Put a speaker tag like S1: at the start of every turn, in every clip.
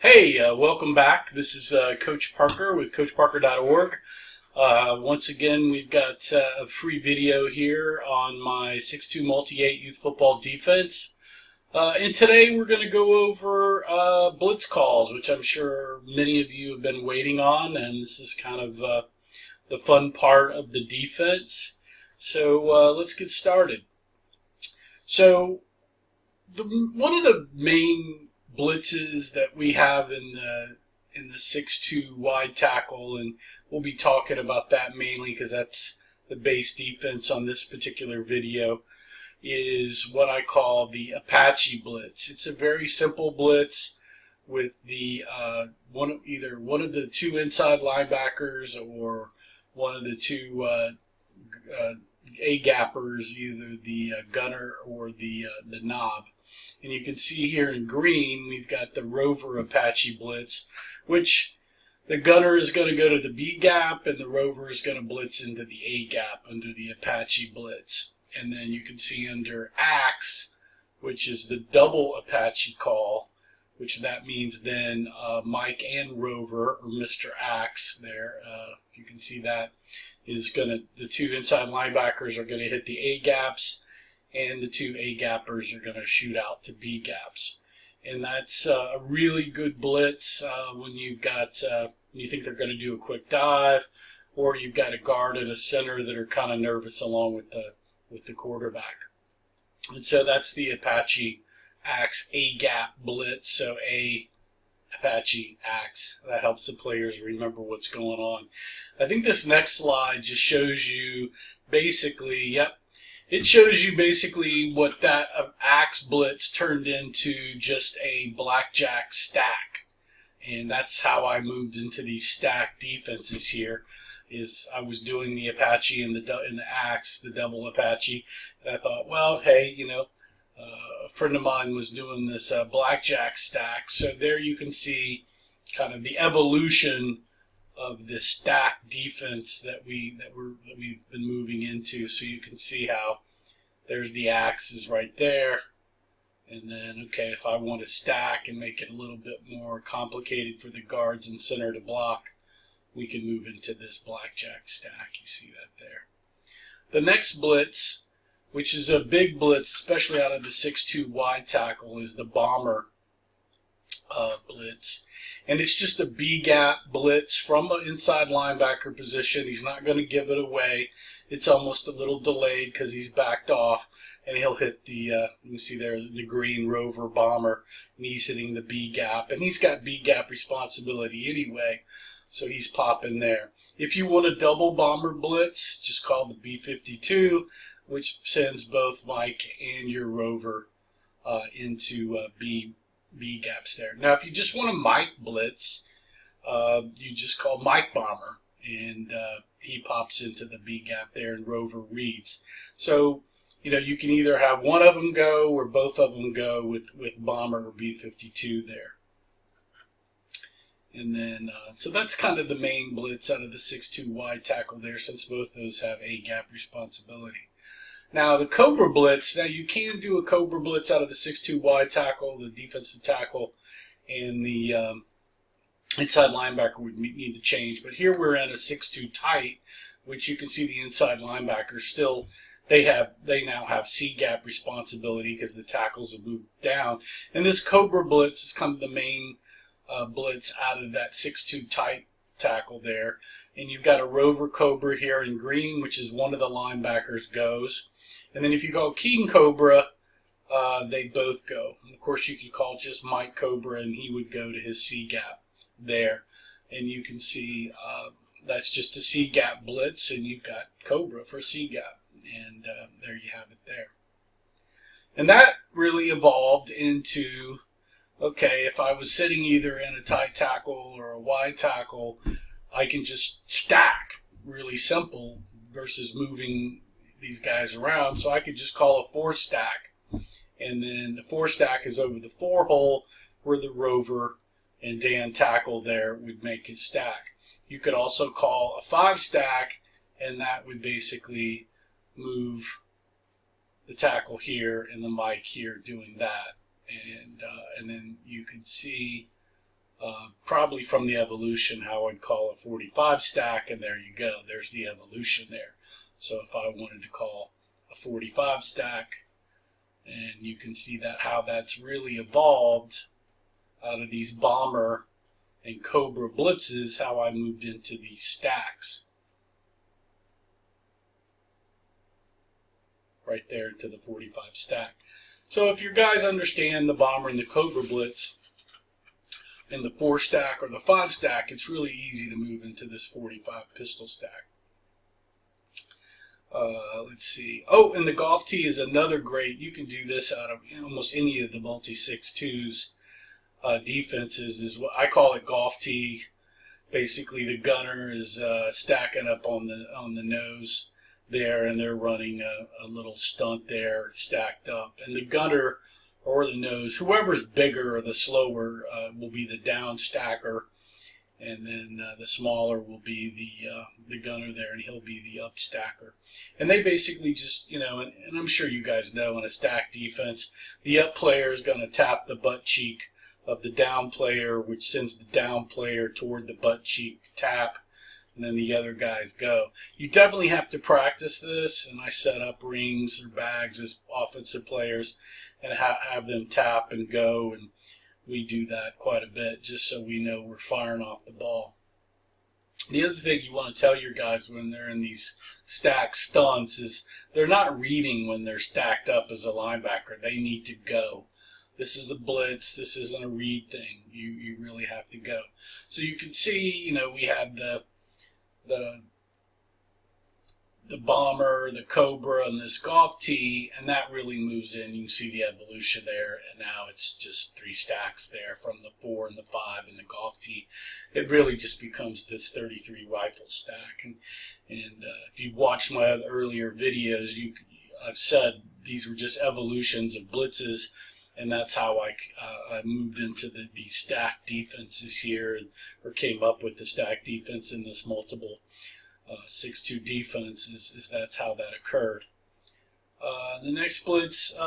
S1: Hey, welcome back. This is Coach Parker with CoachParker.org. Once again, we've got a free video here on my 6'2 multi-8 youth football defense. And today we're going to go over blitz calls, which I'm sure many of you have been waiting on, and this is kind of the fun part of the defense. So let's get started. So one of the main blitzes that we have in the 6'2 wide tackle, and we'll be talking about that mainly because that's the base defense on this particular video, is what I call the Apache blitz. It's a very simple blitz with the either one of the two inside linebackers or one of the two A-gappers, either the gunner or the knob. And you can see here in green, we've got the rover Apache blitz, which the gunner is going to go to the B gap and the rover is going to blitz into the A gap under the Apache blitz. And then you can see under axe, which is the double Apache call, which that means then Mike and rover, or Mr. Axe there, you can see that is going to, the two inside linebackers are going to hit the A gaps, and the two A gappers are going to shoot out to B gaps. And that's a really good blitz when you've got, you think they're going to do a quick dive, or you've got a guard and a center that are kind of nervous along with the quarterback. And so that's the Apache Axe A gap blitz. So A Apache Axe. That helps the players remember what's going on. I think this next slide just shows you basically, it shows you basically what that axe blitz turned into, just a blackjack stack. And that's how I moved into these stack defenses here. Is I was doing the Apache and the axe, the double Apache, and I thought, well, hey, a friend of mine was doing this blackjack stack. So there you can see kind of the evolution of this stack defense that we've been moving into. So you can see how there's the axes right there, and then okay, if I want to stack and make it a little bit more complicated for the guards and center to block, we can move into this blackjack stack. You see that there. The next blitz, which is a big blitz, especially out of the 6'2 wide tackle, is the bomber blitz. And it's just a B-gap blitz from an inside linebacker position. He's not going to give it away. It's almost a little delayed because he's backed off. And he'll hit the, you can see there, the green rover bomber. And he's hitting the B-gap. And he's got B-gap responsibility anyway. So he's popping there. If you want a double bomber blitz, just call the B52, which sends both Mike and your rover into B gaps there. Now, if you just want a Mike blitz, you just call Mike Bomber, and he pops into the B gap there, and rover reads. So, you can either have one of them go or both of them go with Bomber or B52 there. And then, so that's kind of the main blitz out of the 6'2 wide tackle there, since both those have A gap responsibility. Now, the Cobra blitz, now you can do a Cobra blitz out of the 6'2 wide tackle, the defensive tackle, and the inside linebacker would need to change. But here we're in a 6'2 tight, which you can see the inside linebackers still, they now have C gap responsibility because the tackles have moved down. And this Cobra blitz is kind of the main blitz out of that 6'2 tight tackle there. And you've got a rover Cobra here in green, which is one of the linebackers goes. And then if you call King Cobra, they both go. And of course, you can call just Mike Cobra, and he would go to his C gap there. And you can see that's just a C gap blitz, and you've got Cobra for C gap. And there you have it there. And that really evolved into, okay, if I was sitting either in a tight tackle or a wide tackle, I can just stack, really simple, versus moving these guys around. So I could just call a 4 stack, and then the 4 stack is over the 4 hole where the rover and Dan tackle there would make his stack. You could also call a 5 stack, and that would basically move the tackle here and the Mike here doing that. And then you can see probably from the evolution, how I'd call a 45 stack, and there you go. There's the evolution there. So if I wanted to call a 45 stack, and you can see that how that's really evolved out of these bomber and Cobra blitzes, how I moved into these stacks. Right there into the 45 stack. So if your guys understand the bomber and the Cobra blitz and the 4 stack or the 5 stack, it's really easy to move into this 45 pistol stack. Let's see. Oh, and the golf tee is another great. You can do this out of almost any of the multi 6.2s defenses. Is what I call it, golf tee. Basically, the gunner is stacking up on the nose there, and they're running a little stunt there, stacked up. And the gunner or the nose, whoever's bigger or the slower, will be the down stacker. And then the smaller will be the gunner there, and he'll be the up stacker. And they basically just, and I'm sure you guys know, in a stack defense, the up player is going to tap the butt cheek of the down player, which sends the down player toward the butt cheek tap, and then the other guys go. You definitely have to practice this, and I set up rings or bags as offensive players and have them tap and go, and we do that quite a bit just so we know we're firing off the ball. The other thing you want to tell your guys when they're in these stack stunts is they're not reading when they're stacked up as a linebacker. They need to go. This is a blitz. This isn't a read thing. You really have to go. So you can see, we had the bomber, the Cobra, and this golf tee, and that really moves in. You can see the evolution there, and now it's just 3 stacks there from the 4 and the 5 and the golf tee. It really just becomes this 33 rifle stack. And if you watch my other earlier videos, I've said these were just evolutions of blitzes, and that's how I moved into these stack defenses here, or came up with the stack defense in this multiple 6-2 defense. Is that's how that occurred. The next blitz,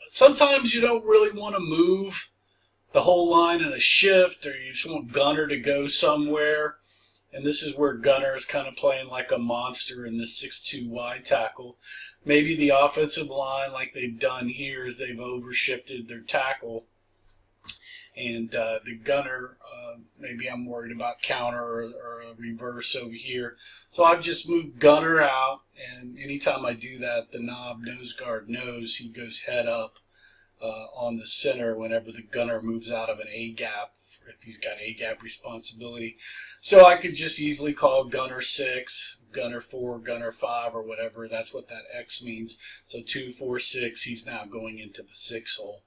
S1: sometimes you don't really want to move the whole line in a shift, or you just want gunner to go somewhere. And this is where gunner is kind of playing like a monster in this 6-2 wide tackle. Maybe the offensive line, like they've done here, is they've overshifted their tackle. And the gunner, maybe I'm worried about counter or a reverse over here. So I've just moved gunner out, and anytime I do that, the knob nose guard knows he goes head up on the center whenever the gunner moves out of an A-gap, if he's got A-gap responsibility. So I could just easily call gunner 6, gunner 4, gunner 5, or whatever. That's what that X means. So 2, 4, 6, he's now going into the 6 hole.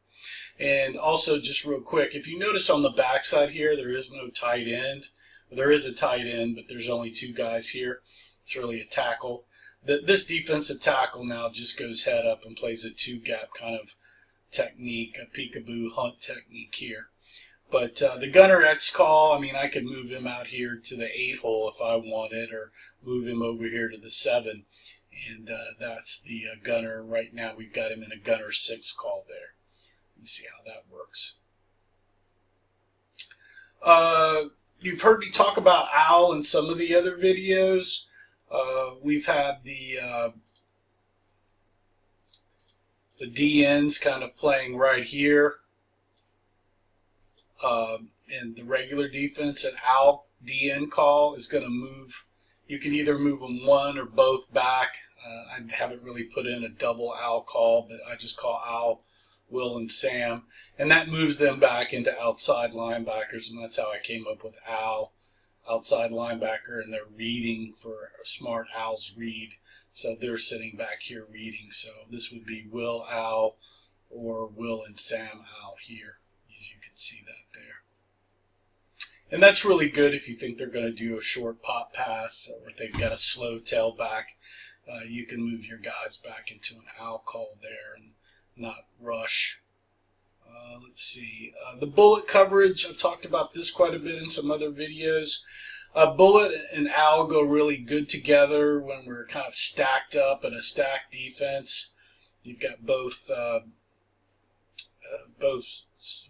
S1: And also, just real quick, if you notice on the backside here, there is no tight end. There is a tight end, but there's only 2 guys here. It's really a tackle. This defensive tackle now just goes head up and plays a 2-gap kind of technique, a peekaboo hunt technique here. But the gunner X call, I could move him out here to the 8 hole if I wanted, or move him over here to the 7. And that's the gunner. Right now we've got him in a gunner 6 call there. You see how that works. You've heard me talk about OWL in some of the other videos. We've had the DNs kind of playing right here in the regular defense. An OWL DN call is going to move. You can either move them one or both back. I haven't really put in a double OWL call, but I just call OWL Will and Sam, and that moves them back into outside linebackers, and that's how I came up with OWL, outside linebacker, and they're reading for smart OWL's read, so they're sitting back here reading. So this would be Will OWL or Will and Sam OWL here, as you can see that there. And that's really good if you think they're going to do a short pop pass, or if they've got a slow tailback. You can move your guys back into an OWL call there and not rush. Let's see. The bullet coverage, I've talked about this quite a bit in some other videos. Bullet and OWL go really good together when we're kind of stacked up in a stacked defense. You've got both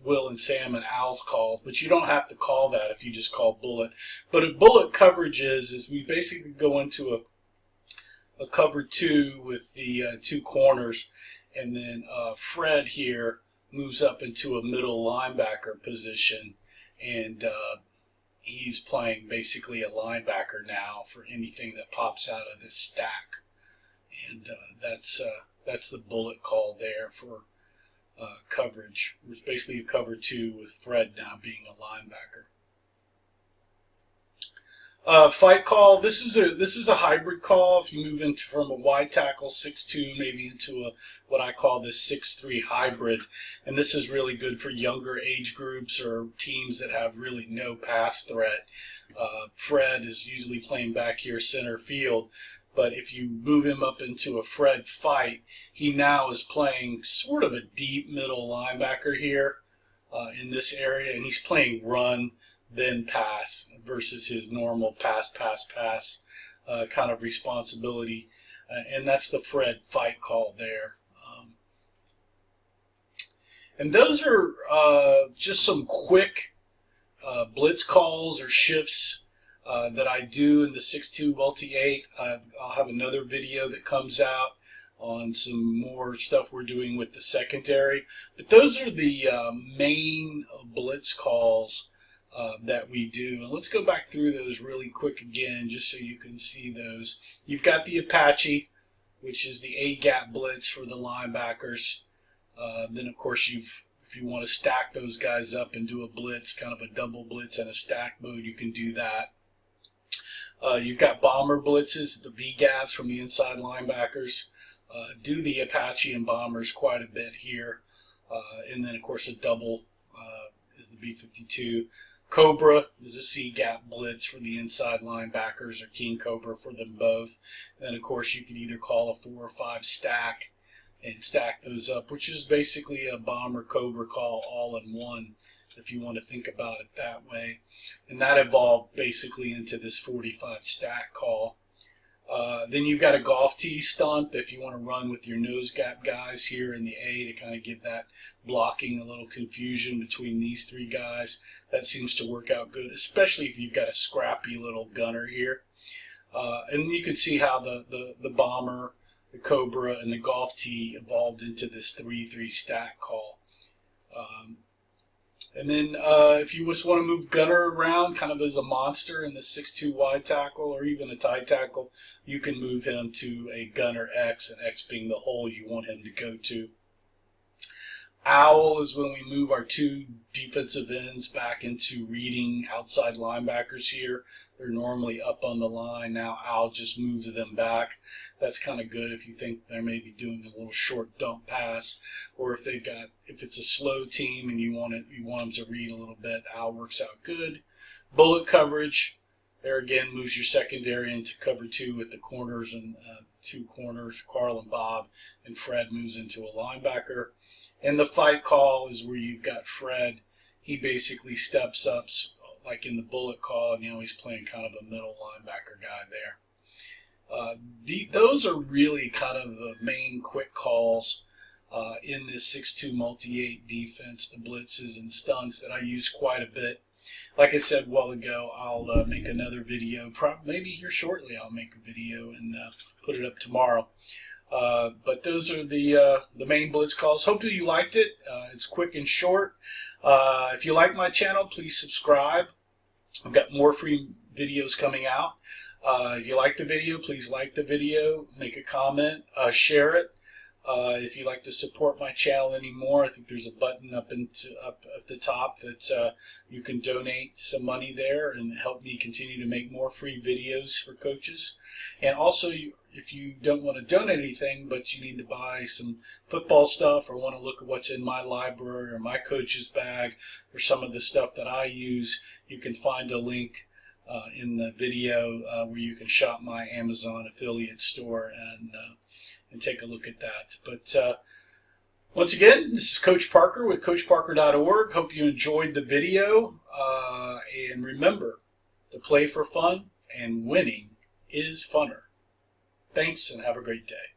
S1: Will and Sam and Al's calls, but you don't have to call that if you just call bullet. But a bullet coverage is we basically go into a cover 2 with the 2 corners, and then Fred here moves up into a middle linebacker position, and he's playing basically a linebacker now for anything that pops out of this stack. And that's the bullet call there for coverage. It's basically a cover 2 with Fred now being a linebacker. Fight call. This is a hybrid call. If you move into from a wide tackle 6'2", maybe into what I call this 6'3" hybrid, and this is really good for younger age groups or teams that have really no pass threat. Fred is usually playing back here center field, but if you move him up into a Fred fight, he now is playing sort of a deep middle linebacker here in this area, and he's playing run then pass versus his normal pass kind of responsibility, and that's the Fred fight call there. And those are just some quick blitz calls or shifts that I do in the 6'2" multi-8. I'll have another video that comes out on some more stuff we're doing with the secondary, but those are the main blitz calls that we do. And let's go back through those really quick again, just so you can see those. You've got the Apache, which is the A-gap blitz for the linebackers. Then, of course, if you want to stack those guys up and do a blitz, kind of a double blitz and a stack mode, you can do that. You've got bomber blitzes, the B-gaps from the inside linebackers. Do the Apache and bombers quite a bit here. And then, of course, a double is the B52. Cobra is a C-gap blitz for the inside linebackers, or King Cobra for them both. And then, of course, you can either call a 4 or 5 stack and stack those up, which is basically a bomber Cobra call all in one, if you want to think about it that way. And that evolved basically into this 45 stack call. Then you've got a golf tee stunt if you want to run with your nose gap guys here in the A to kind of get that blocking, a little confusion between these 3 guys. That seems to work out good, especially if you've got a scrappy little gunner here. And you can see how the bomber, the Cobra, and the golf tee evolved into this 3-3 stack call. And then if you just want to move gunner around kind of as a monster in the 6'2" wide tackle or even a tight tackle, you can move him to a gunner X, and X being the hole you want him to go to. Owl is when we move our 2 defensive ends back into reading outside linebackers here. They're normally up on the line. Now Owl just moves them back. That's kind of good if you think they're maybe doing a little short dump pass, or if it's a slow team and you want them to read a little bit. Owl works out good. Bullet coverage. There again moves your secondary into cover 2 with the corners and 2 corners, Carl and Bob, and Fred moves into a linebacker. And the fight call is where you've got Fred. He basically steps up like in the bullet call, and now he's playing kind of a middle linebacker guy there. Those are really kind of the main quick calls in this 6'2" multi-8 defense, the blitzes and stunts that I use quite a bit. Like I said a while ago, I'll make another video, maybe here shortly I'll make a video and put it up tomorrow. But those are the main blitz calls. Hopefully you liked it. It's quick and short. If you like my channel, please subscribe. I've got more free videos coming out. If you like the video, please like the video, make a comment, share it. If you'd like to support my channel anymore, I think there's a button up at the top that you can donate some money there and help me continue to make more free videos for coaches. And also, if you don't want to donate anything, but you need to buy some football stuff or want to look at what's in my library or my coach's bag or some of the stuff that I use, you can find a link in the video where you can shop my Amazon affiliate store and take a look at that. But once again, this is Coach Parker with CoachParker.org. Hope you enjoyed the video. And remember to play for fun, and winning is funner. Thanks, and have a great day.